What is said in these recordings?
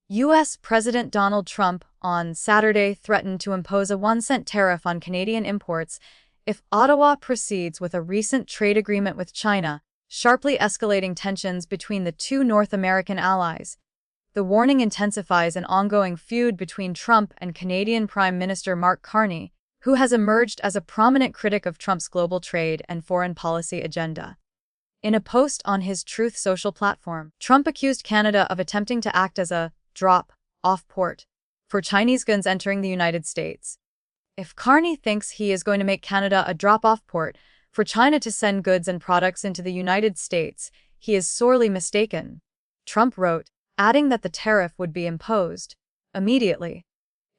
U.S. President Donald Trump on Saturday threatened to impose a 1-cent tariff on Canadian imports if Ottawa proceeds with a recent trade agreement with China, sharply escalating tensions between the two North American allies. The warning intensifies an ongoing feud between Trump and Canadian Prime Minister Mark Carney, who has emerged as a prominent critic of Trump's global trade and foreign policy agenda. In a post on his Truth Social platform, Trump accused Canada of attempting to act as a drop-off port for Chinese goods entering the United States. If Carney thinks he is going to make Canada a drop-off port for China to send goods and products into the United States, he is sorely mistaken, Trump wrote, adding that the tariff would be imposed immediately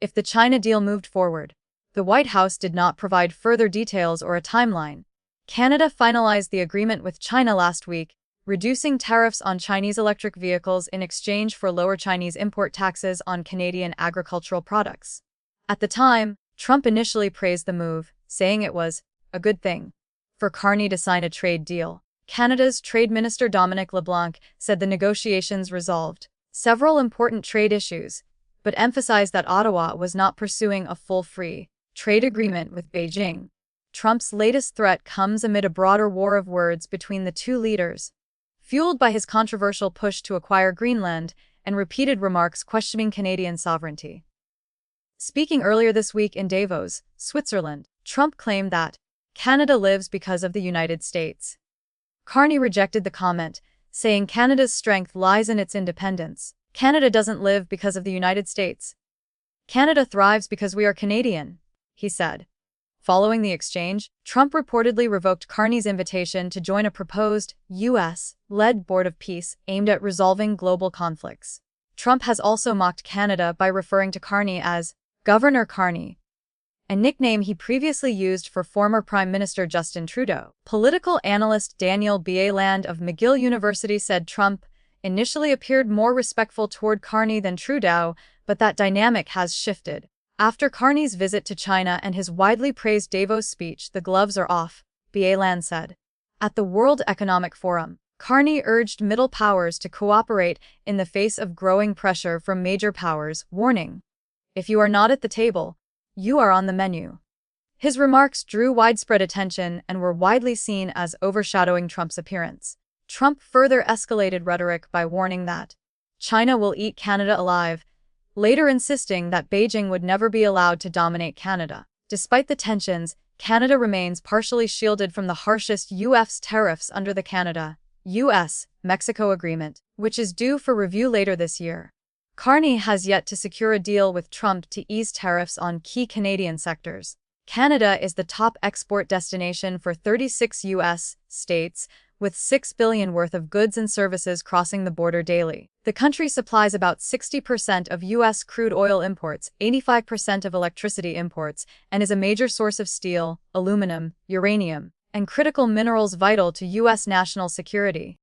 if the China deal moved forward. The White House did not provide further details or a timeline. Canada finalized the agreement with China last week, reducing tariffs on Chinese electric vehicles in exchange for lower Chinese import taxes on Canadian agricultural products. At the time, Trump initially praised the move, saying it was a good thing for Carney to sign a trade deal. Canada's Trade Minister Dominic LeBlanc said the negotiations resolved several important trade issues, but emphasized that Ottawa was not pursuing a full free trade agreement with Beijing. Trump's latest threat comes amid a broader war of words between the two leaders, fueled by his controversial push to acquire Greenland and repeated remarks questioning Canadian sovereignty. Speaking earlier this week in Davos, Switzerland, Trump claimed that Canada lives because of the United States. Carney rejected the comment, saying Canada's strength lies in its independence. Canada doesn't live because of the United States. Canada thrives because we are Canadian, he said. Following the exchange, Trump reportedly revoked Carney's invitation to join a proposed U.S.-led Board of Peace aimed at resolving global conflicts. Trump has also mocked Canada by referring to Carney as Governor Carney, a nickname he previously used for former Prime Minister Justin Trudeau. Political analyst Daniel Bieland of McGill University said Trump initially appeared more respectful toward Carney than Trudeau, but that dynamic has shifted. After Carney's visit to China and his widely praised Davos speech, "The gloves are off," Bieland said. At the World Economic Forum, Carney urged middle powers to cooperate in the face of growing pressure from major powers, warning, "If you are not at the table, you are on the menu." His remarks drew widespread attention and were widely seen as overshadowing Trump's appearance. Trump further escalated rhetoric by warning that China will eat Canada alive, later insisting that Beijing would never be allowed to dominate Canada. Despite the tensions, Canada remains partially shielded from the harshest U.S. tariffs under the Canada-US-Mexico agreement, which is due for review later this year. Carney has yet to secure a deal with Trump to ease tariffs on key Canadian sectors. Canada is the top export destination for 36 U.S. states, with $6 billion worth of goods and services crossing the border daily. The country supplies about 60% of U.S. crude oil imports, 85% of electricity imports, and is a major source of steel, aluminum, uranium, and critical minerals vital to U.S. national security.